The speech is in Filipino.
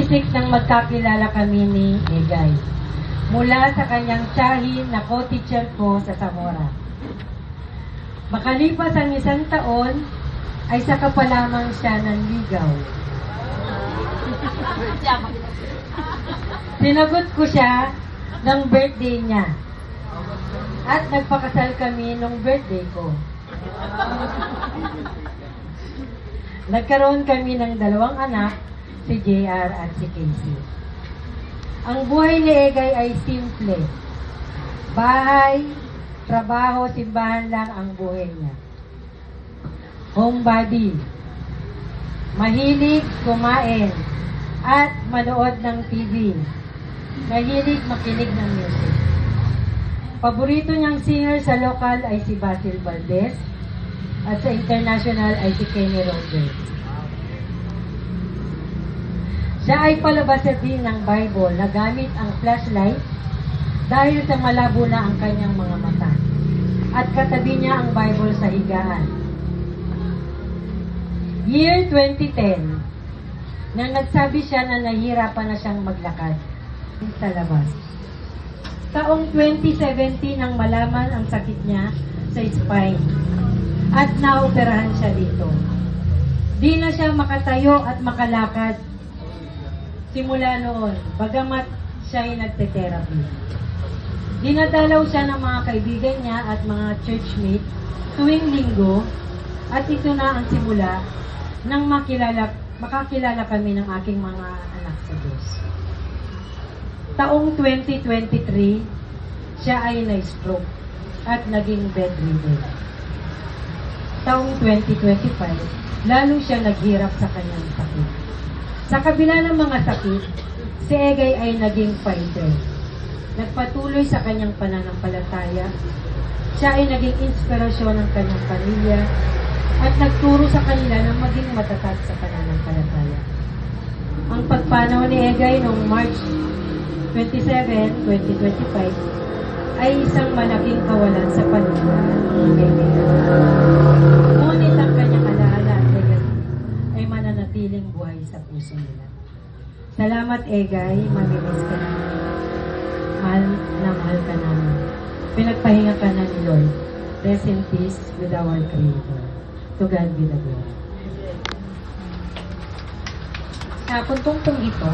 2006 nang magkakilala kami ni Egay. Mula sa kanyang tiyahin na co-teacher ko sa Zamora. Makalipas ang 1 taon, ay saka pa lamang siya nanligaw. Sinagot ko siya ng birthday niya. At nagpakasal kami nung birthday ko. Nagkaroon kami ng 2 anak, si JR at si Casey. Ang buhay ni Egay ay simple. Bahay, trabaho, simbahan lang ang buhay niya. Homebody. Mahilig kumain at manood ng TV. Mahilig makinig ng music. Paborito niyang singer sa lokal ay si Basil Valdez at sa international ay si Kenny Rogers. Siya ay palabasa din ng Bible na gamit ang flashlight dahil sa malabo na ang kanyang mga mata. At katabi niya ang Bible sa higaan. Year 2010, nang nagsabi siya na nahihirapan na siyang maglakad sa labas. Taong 2017 nang malaman ang sakit niya sa spine at naoperahan siya dito. Di na siya makatayo at makalakad simula noon, bagamat siya ay nagte-therapy. Dinadalaw siya ng mga kaibigan niya at mga churchmate tuwing linggo at ito na ang simula nang makakilala kami ng aking mga anak sa Diyos. Taong 2023, siya ay na-stroke at naging bedridden. Taong 2025, lalo siya naghirap sa kanyang sakit. Sa kabila ng mga sakit, si Egay ay naging fighter. Nagpatuloy sa kanyang pananampalataya. Siya ay naging inspirasyon ng kanyang pamilya at nagturo sa kanila na maging matatag sa pananampalataya. Ang pagpanaw ni Egay noong March 27, 2025 ay isang malaking kawalan sa panunod ng kaibigan. Ngunit ang kanyang alaala at legacy ay mananatiling buhay sa puso nila. Salamat, Egay. Mamimiss ka namin. Mahal na mahal ka namin. Pinagpahinga ka na ni Lord. Rest in peace with our Creator. To God be the glory. Sa puntong ito,